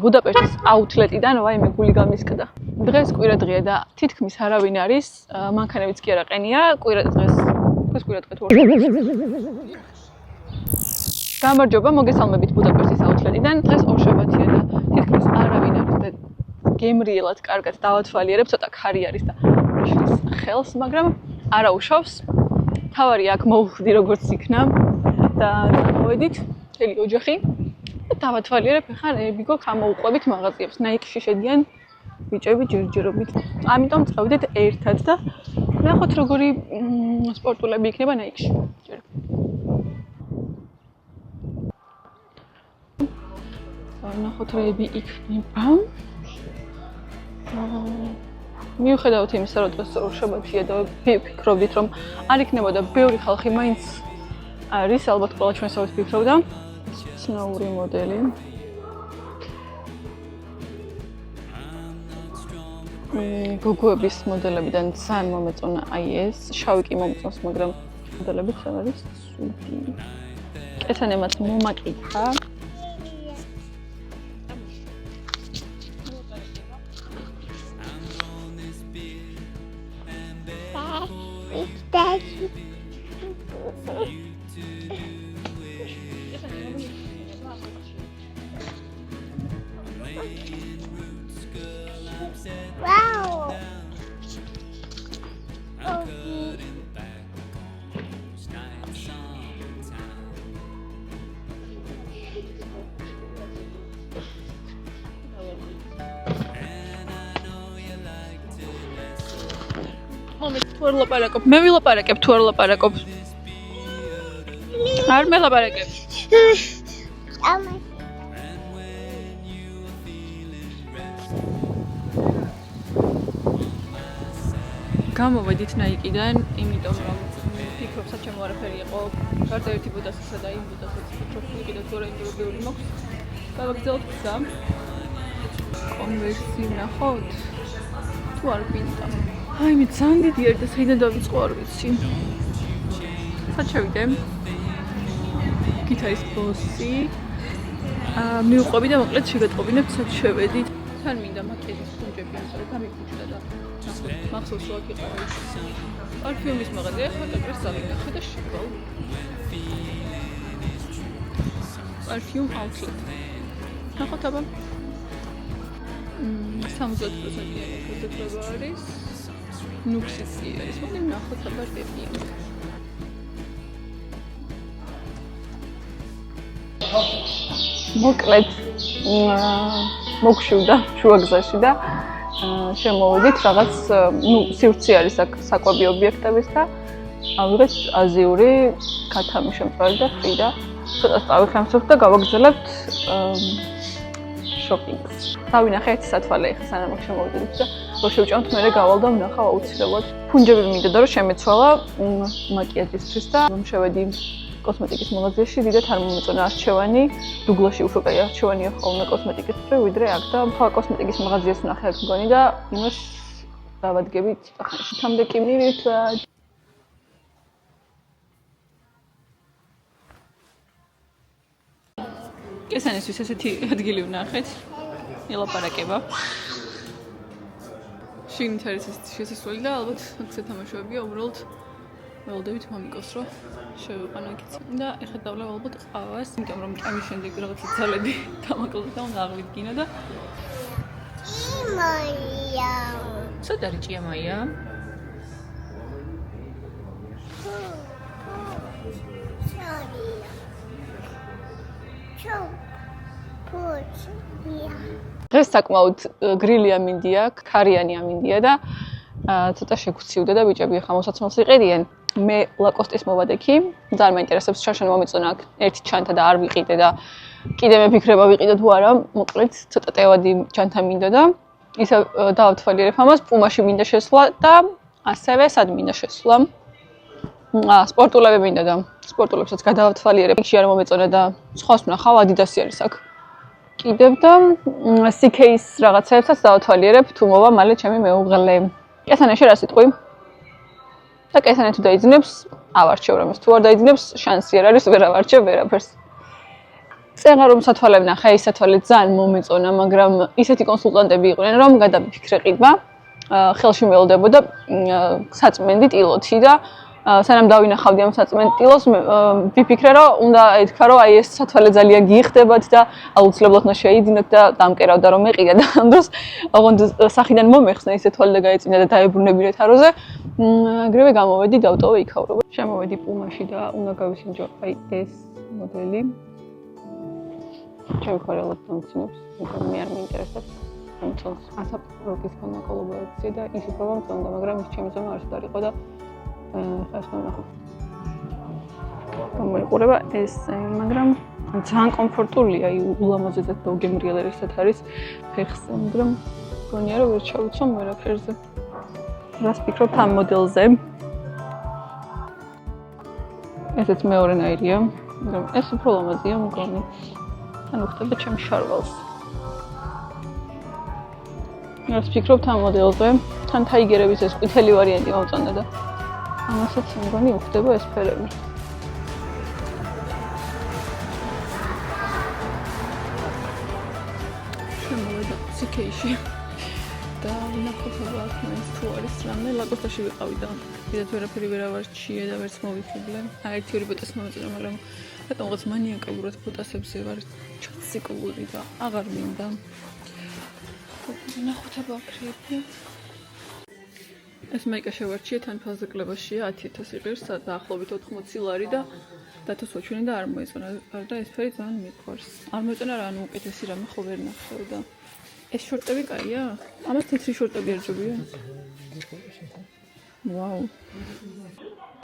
ბუდაპეშტის აუთლეტიდან ვაიმე გული გამისკდა. დღეს კვირა დღეა და თითქმის არავინ არის, მანქანებიც კი არა ყენია, კვირა დღეს კვირა დღე თუ გამარჯობა, მოგესალმებით ბუდაპეშტის აუთლეტიდან. დღეს ორშაბათია და თითქმის არავინ არის და გემრიელად კარგად დავათვალიერებ, ცოტა ქარი არის და მიშლის ხელს, მაგრამ არა უშავს. თავარი აქ მოვხვდი როგორც იქნა და მოვედით მთელი ოჯახი. დავათვალიერებ, ხან ებიგო გამოვყვებით მაღაზიებს. ნაიკში შედიან ბიჭები ჯერჯერობით. ამიტომ წავიდეთ ერთად და ნახოთ როგორი სპორტულები იქნება ნაიკში. ნახოთ რები იქნება. მიუხედავად იმისა, რომ დღეს ორშაბათია და ვფიქრობდით, რომ არ იქნებოდა ბევრი ხალხი, მაინც არის, ალბათ ყველა ჩვენსავით ფიქრობდა. ცნაური მოდელი. გოგოების მოდელებიდან ძალიან მომეწონა აი ეს. შავი კი მომწონს, მაგრამ მოდელები ძალიან არის სუდი. ესენემაც მომაკითხა. Wow. თუ არ ლაპარაკობ, მე ვილაპარაკებ თუ არ ლაპარაკობ. არ მელაპარაკებ. გამოვედით ნაიკიდან, იმიტომ რომ ვფიქრობ, საჩემო არაფერი იყო. გარდა ერთი ბუდასისა და იმ ბუდასაც ვფიქრობ, კიდევ თუ რა ინტერვიუები მაქვს. გავაგზავნოთ გზა. კონვერსი ნახოთ. თუ არ გვინდა. აი მე ძალიან დიდი არის და საიდან დავიწყო არ ვიცი. სად შევიდე? გითარის ბოსი. მივყვები და მოკლედ შეგატყობინებ, სად შევედით. თან მინდა მაკიაჟის პუნჯები, ამიტომ გამიფუჭდა და მახსოვს რომ აქ იყო ის პარფიუმის მაღაზია, ახლა კაკრეს დავინახე და შეგვალ. პარფიუმ აუთლეტ. ნახოთ აბა. 70%-იანი გადაჭრება არის. ნუქსიც არის, მაგრამ ნახოთ აბა რები. მოკლედ მოგშივდა შუაგზაში და შემოვედით რაღაც, სივრცე არის აქ საკვები ობიექტების და ავიღეთ აზიური ქათამი შემწვარი და ფრიდა. ცოტა წავიხემსოთ და გავაგზავნებთ შოპინგს. დავინახე ერთი სათვალე ხა სანამ აქ შემოვედით და რო შევჭამთ მერე გავალ და ვნახავ აუცილებლად. ფუნჯები მინდოდა რომ შემეცვალა მაკიაჟისთვის და შევედი კოსმეტიკის მაღაზიაში, დიდად არ მომეწონა არჩევანი. დუგლაში უფრო კაი არჩევანია ხოლმე კოსმეტიკისთვის, ვიდრე აქ და მხოლოდ კოსმეტიკის მაღაზიას ვნახე აქ მგონი და იმას დავადგები ცოტა ხანში. თამდე კი მივიდეთ. ესენისთვის ესეთი ადგილი ვნახეთ. ელაპარაკება. შიგნით არის ეს შესასვლელი და ალბათ აქ სათამაშოებია, უბრალოდ ველოდებით მამიკოს რომ შევიყანო იქიც. და ეხლა დავლევ ალბათ ყავას, იმიტომ რომ ჭამის შემდეგ რაღაცა ძალები დამაკლდა და უნდა აღვიდგინო და Maria. სად არის ჭია მაია? დღეს საკმაოდ გრილი ამინდია, ქარიანი ამინდია და ცოტა შეგვცივდა და ბიჭები ახლა მოსაცმელს იყიდიან. მე ლაკოსტის მოვადექი, ძალიან მაინტერესებს შარშან მომეწონა აქ ერთი ჩანთა და არ ვიყიდე და კიდე მეფიქრება ვიყიდე თუ არა, მოკლედ ცოტა ტევადი ჩანთა მინდა და ისე დავთვალიერებ ამას, პუმაში მინდა შესვლა და ასევე სად მინდა შესვლა. სპორტულები მინდა და სპორტულებსაც გადავთვალიერებ. იქში არ მომეწონა და სხვას ვნახავ, ადიდასი არის აქ. კიდევ და CK-ის რაღაცებსაც დავთვალიერებ, თუ მოვა მალე ჩემი მეუღლე. კესანეში რა სიტყვი? და კესანე თუ დაიძინებს, ავარჩევ რამეს. თუ არ დაიძინებს, შანსი არ არის, ვერ ავარჩევ ვერაფერს. წეღა რომ სათვალე ვნახე, ის სათვალე ძალიან მომეწონა, მაგრამ ისეთი კონსულტანტები იყვნენ, რომ გადამიფიქრე ყიდვა, ხელში მელოდებოდა საწმენდი ტილოთი და სანამ დავინახავდი ამ საწმენდ ტილოს, ვიფიქრე, რომ უნდა ეთქვა, რომ აი ეს სათვალე ძალიან გიიხდებათ და აუცილებლად უნდა შეიძინოთ და დამკერავდა რომ მეყიდა და ამ დროს ოღონდ სახიდან მომეხსნა ისე თვალი და გაეწინა და დაებრუნებინე თაროზე. აგრევე გამოვედი, დავტოვე იქავრობა. შემოვედი პუმაში და უნდა გავისინჯო აი ეს მოდელი. ჩემი ხარელად მომცინებს, მაგრამ მე არ მიინტერესებს. მომწონს 1000 როკისგან კოლაბორაცია და ის უფრო მომწონდა, მაგრამ ის ჩემი ზომა არ შედარიყო და ხას ვნახო. მოიყურება ეს, მაგრამ ძალიან კომფორტულია, ულამაზესად დაგემრიელერისად არის ფეხს, მაგრამ გონია რომ ვერ ჩავიცვამ ვერაფერზე. რას ფიქრობთ ამ მოდელზე? ესეც მეორენაირია, მაგრამ ეს უფრო ლამაზია მგონი. ანუ ხდება ჩემს შარვალს. რას ფიქრობთ ამ მოდელზე? თან თაიგერების ეს ყვითელი ვარიანტი მომწონდა და ამასაც მგონი უხდება ეს ფერები. შემოვედა CK-ში და ვნახოთ აქ მაინც თუ არის რამე ლაკოსტაში ვიყავი და კიდევ ვერაფერი ვერ ავარჩიე და ვერც მოვიფიქრე. ერთი ორი ბოტას მომეწონა, მაგრამ რატომღაც მანიაკებურად ბოტასებზე ვარ ციკლური და აღარ მინდა. ვნახოთ აბაქრები. ეს მაიკა შევარჩიე თან ფაზზე კლებაშია 10000 იღებს დაახლოებით 80 ლარი და დათოს ვაჩვენე და არ მოეწონა და ეს ფერი ძალიან მიყვარს. არ მოეწონა რა, ანუ უკეთესი რამე ხო ვერ ნახევ და ეს შორტები კაია? ამას თეთრი შორტები ერჯობია? ვაუ.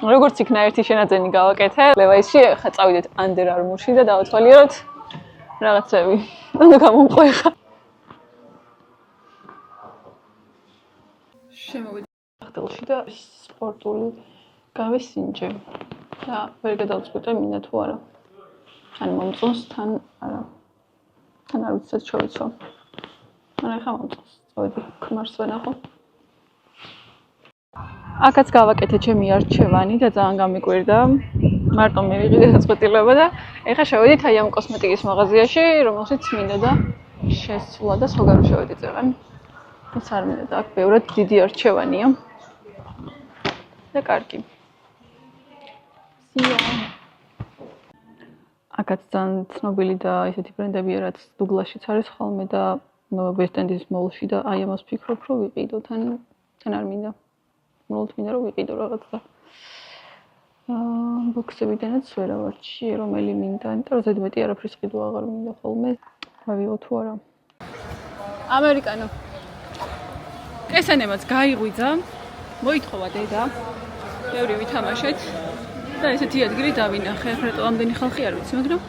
როგორც იქნა ერთი შენაძენი გავაკეთე, ლევაისში ხა წავიდეთ Under Armour-ში და დავათვალიეროთ რაღაცები. ანუ გამომყვე ხა. შემოვედი ხდელში და სპორტული გავისინჯე და ვერ გადავწყვიტე მინდა თუ არა. ან მომწონს თან არა. თან არ ვიცი შევიცვა. არა ხა მომწონს. წავედი ქმარს ვენახო. აქაც გავაკეთე ჩემი არჩევანი და ძალიან გამიკვირდა. მარტო მივიღე გადაწყვეტილება და ეხლა შევედით აი ამ კოსმეტიკის მაღაზიაში, რომელშიც მინდა და შესვლა და სხვაგან შევედი წეღან. ეს არ მინდა და აქ ბევრად დიდი არჩევანია. და კარგი. სია. აქაც ძალიან ცნობილი და ესეთი ბრენდებია, რაც დუგლაშიც არის ხოლმე და West End-ის მოლში და აი ამას ვფიქრობ, რომ ვიყიდო თან არ მინდა. მოლთ მინდა რომ ვიყიდო რაღაც და ბოქსებიდანაც ვერ ავარჩიე, რომელი მინდა, იმიტომ რომ ზედმეტი არაფრის ყიდვა აღარ მინდა ხოლმე. ვავიღო თუ არა. ამერიკანო. ესენემაც გაიღვიძა, მოითხოვა დედა, ბევრი ვითამაშეთ და ესეთი ადგილი დავინახე, რატო ამდენი ხალხი არ ვიცი, მაგრამ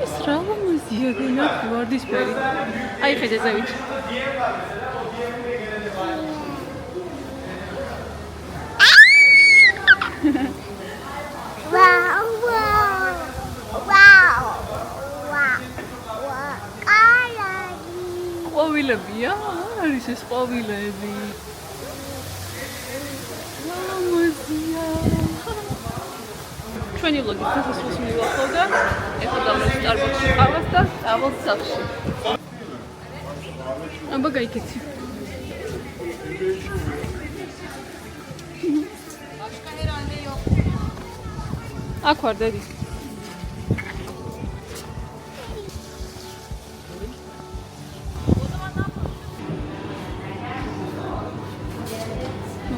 ეს რა ლამაზია გონიათ ვარდისფერი. აი ხედე ზევით. Wow, wow, wow, wow, wow. ყვავილებია? არის ეს ყვავილები? ლამაზია. ჩვენი ვლოგი დასასრულს მივახლოვ და ეხლა დავწერთ Starbucks-ში ყავას და წავალთ სახლში. აბა გაიქეცი. აქ ვარ დედი.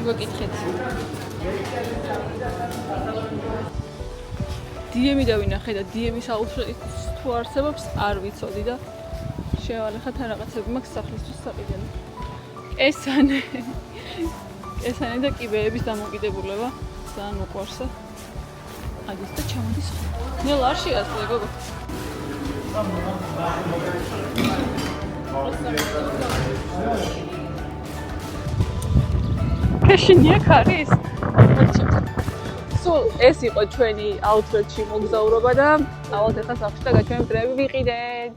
მოგეკითხეთ. DM-ი დავინახე და DM-ის აუცილებლად თუ არსებობს არ ვიცოდი და შევალე ხა რაღაცები მაქვს სახლისთვის საყიდელი. კესანი და კიბეების დამოკიდებულება ძალიან უყვარს. ადის და ჩამოდის. ნელ არ შეასწრე გოგო. ქეშინია ქარის. სულ ეს იყო ჩვენი აუთლეტში მოგზაურობა და ავალთ ახლა სახლში და გაჩვენებთ რები ვიყიდეთ.